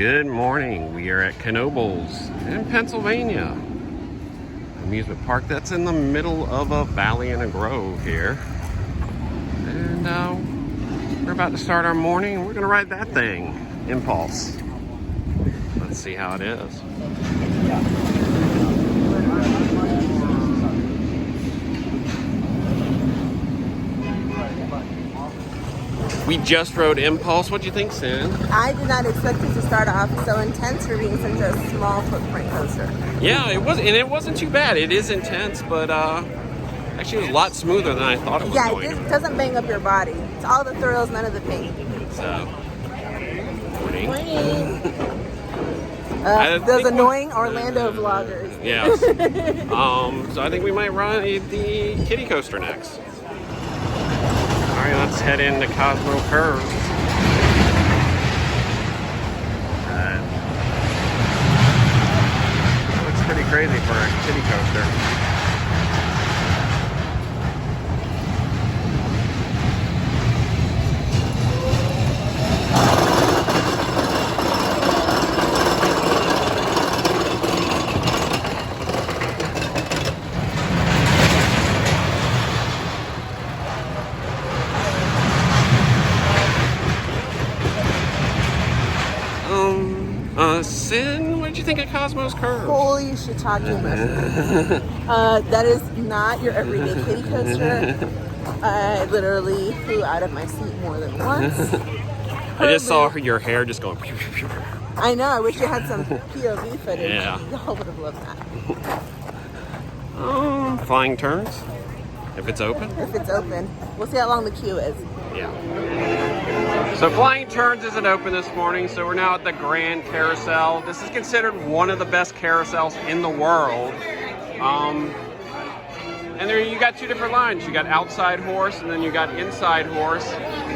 Good morning. We are at Knoebels in Pennsylvania. Amusement park that's in the middle of a valley and a grove here. And we're about to start our morning and we're going to ride that thing, Impulse. Let's see how it is. We just rode Impulse. What'd you think, Sin? I did not expect it to start off so intense for being such a small footprint coaster. Yeah, it was, and it wasn't too bad. It is intense, but actually it was a lot smoother than I thought it was going to be. Yeah, it doesn't bang up your body. It's all the thrills, none of the pain. So, morning. Those annoying Orlando vloggers. Yes. So I think we might run the kiddie coaster next. All right, let's head into Cosmo Curve. That looks pretty crazy for a kiddie coaster. Sin, what did you think of Cosmo's Curve? Holy shiitake mushrooms. That is not your everyday kiddie coaster. I literally flew out of my seat more than once. I just saw your hair just going. I know, I wish you had some POV footage. Yeah. Y'all would have loved that. Flying turns, if it's open. If it's open. We'll see how long the queue is. Yeah. So Flying Turns isn't open this morning, so we're now at the Grand Carousel. This is considered one of the best carousels in the world. And there you got two different lines. You got outside horse and then you got inside horse.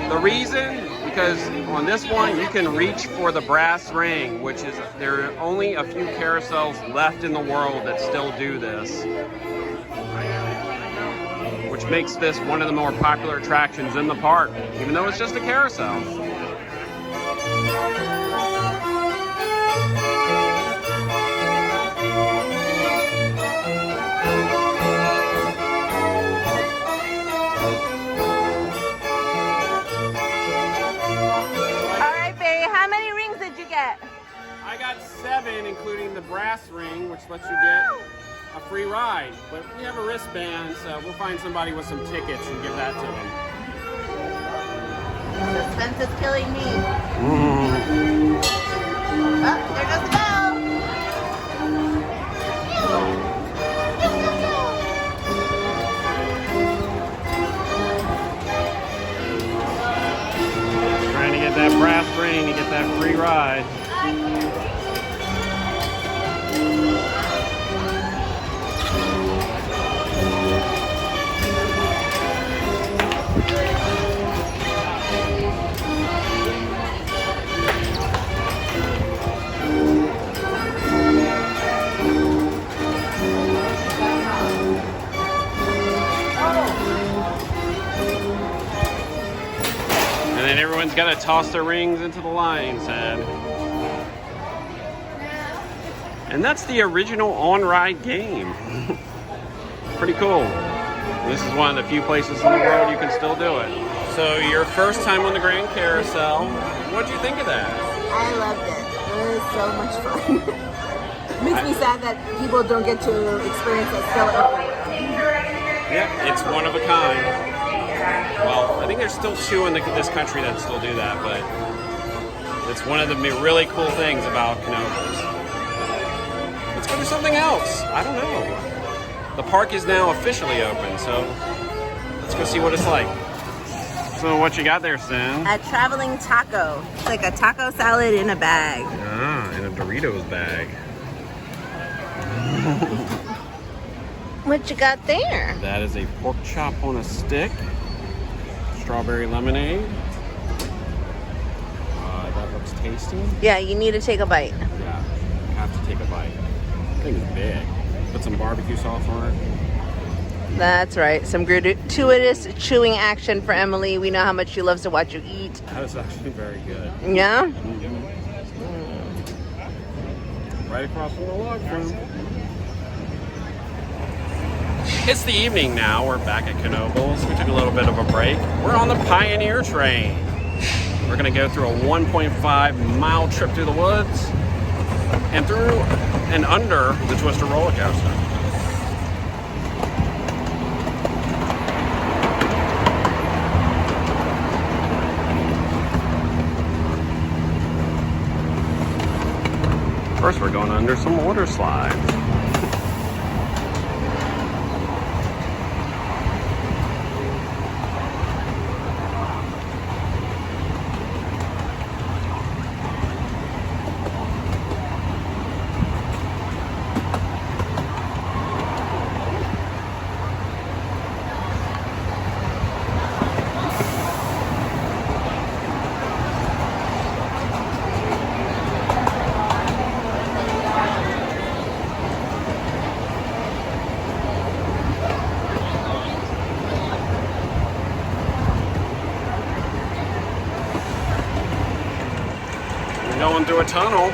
The reason, because on this one you can reach for the brass ring, which is, there are only a few carousels left in the world that still do this. Which makes this one of the more popular attractions in the park, even though it's just a carousel. All right, Barry, how many rings did you get? I got 7, including the brass ring, which lets you get a free ride, but we have a wristband, so we'll find somebody with some tickets and give that to them. Suspense is killing me. Oh, there goes the bell. Trying to get that brass ring to get that free ride. And then everyone's got to toss their rings into the lion's head. And that's the original on-ride game. Pretty cool. This is one of the few places in the world you can still do it. So your first time on the Grand Carousel, what'd you think of that? I loved it. It was so much fun. Makes me sad that people don't get to experience that still everywhere. Yeah, it's one of a kind. Well, I think there's still 2 in this country that still do that, but it's one of the really cool things about Knoebels. Let's go do something else. I don't know. The park is now officially open, so let's go see what it's like. So what you got there, Sin? A traveling taco. It's like a taco salad in a bag. Ah, in a Doritos bag. What you got there? That is a pork chop on a stick. Strawberry lemonade. That looks tasty. Yeah, you need to take a bite. Yeah, you have to take a bite. This thing is big. Put some barbecue sauce on it. That's right. Some gratuitous chewing action for Emily. We know how much she loves to watch you eat. That is actually very good. Yeah? right across from the log flume. It's the evening now. We're back at Knoebels. We took a little bit of a break. We're on the Pioneer train. We're going to go through a 1.5-mile trip through the woods and through and under the Twister roller coaster. First, we're going under some water slides. Going through a tunnel.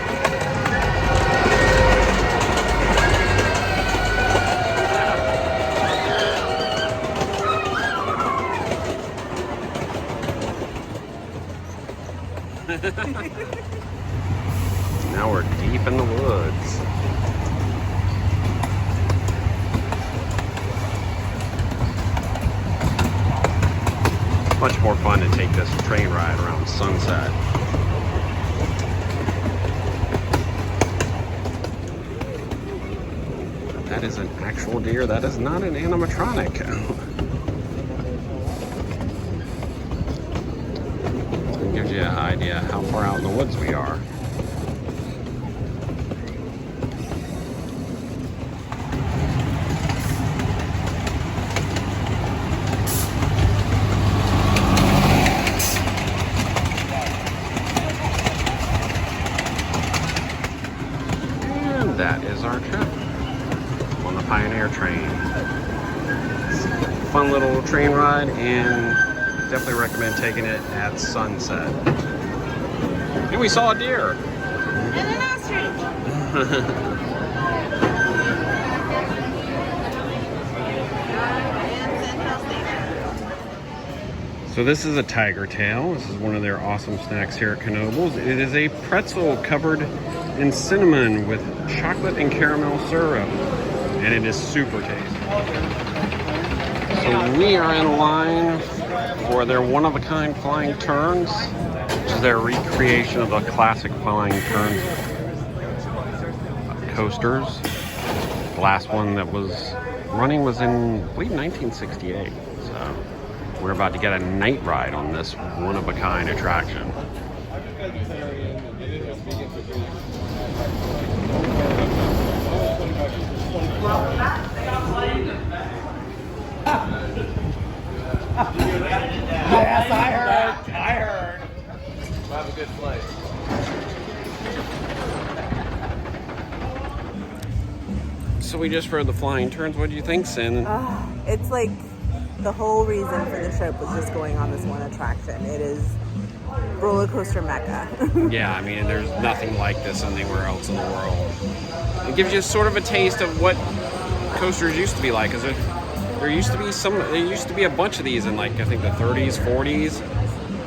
Now we're deep in the woods. Much more fun to take this train ride around sunset. That is an actual deer. That is not an animatronic. It gives you an idea how far out in the woods we are. And that is our trip on the Pioneer train. It's a fun little train ride, and definitely recommend taking it at sunset. And we saw a deer. And an ostrich. So this is a tiger tail. This is one of their awesome snacks here at Knoebels. It is a pretzel covered in cinnamon with chocolate and caramel syrup. And it is super tasty. So we are in line for their one-of-a-kind flying turns, which is their recreation of the classic flying turns coasters. The last one that was running was in, I believe, 1968. So we're about to get a night ride on this one-of-a-kind attraction. Yes, I heard. We'll have a good flight. So we just rode the flying turns. What do you think, Sin? It's like the whole reason for the trip was just going on this one attraction. It is roller coaster mecca. Yeah, I mean, there's nothing like this anywhere else in the world. It gives you sort of a taste of what coasters used to be like, because there used to be a bunch of these in, like, I think the 30s, 40s.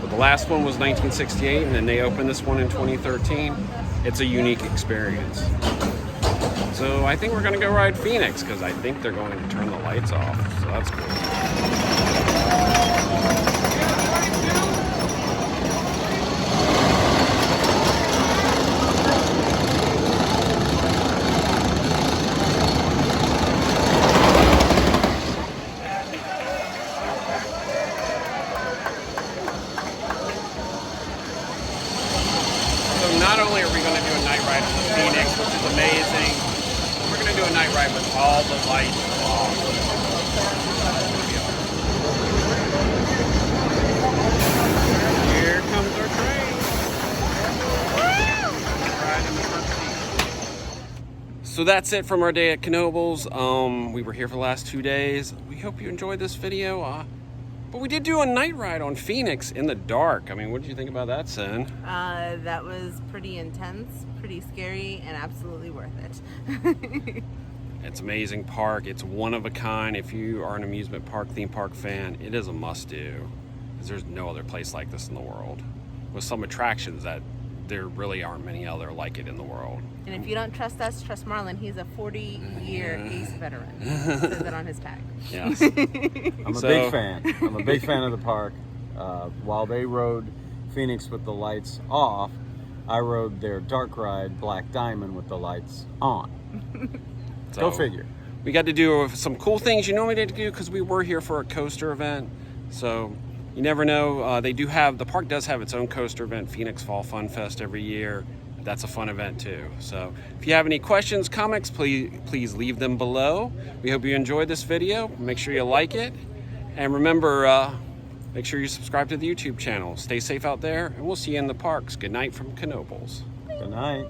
But the last one was 1968, and then they opened this one in 2013. It's a unique experience. So I think we're going to go ride Phoenix, because I think they're going to turn the lights off. So that's cool. Not only are we going to do a night ride on the Phoenix, which is amazing, we're going to do a night ride with all the lights off. Here comes our train. Right in the front seat. So that's it from our day at Knoebels. We were here for the last 2 days. We hope you enjoyed this video. But we did do a night ride on Phoenix in the dark. I mean, what did you think about that, Sin? That was pretty intense, pretty scary, and absolutely worth it. It's an amazing park. It's one of a kind. If you are an amusement park, theme park fan, it is a must-do. Because there's no other place like this in the world. With some attractions that there really aren't many other like it in the world. And if you don't trust us, trust Marlon. He's a 40-year ACE veteran. It says that on his tag. Yes. I'm a big fan. I'm a big fan of the park. While they rode Phoenix with the lights off, I rode their dark ride, Black Diamond, with the lights on. So, Go figure. We got to do some cool things you normally didn't do because we were here for a coaster event. So you never know. The park does have its own coaster event, Phoenix Fall Fun Fest, every year. That's a fun event too. So if you have any questions, comments, please leave them below. We hope you enjoyed this video. Make sure you like it. And remember, make sure you subscribe to the YouTube channel. Stay safe out there, and we'll see you in the parks. Good night from Knoebels. Good night.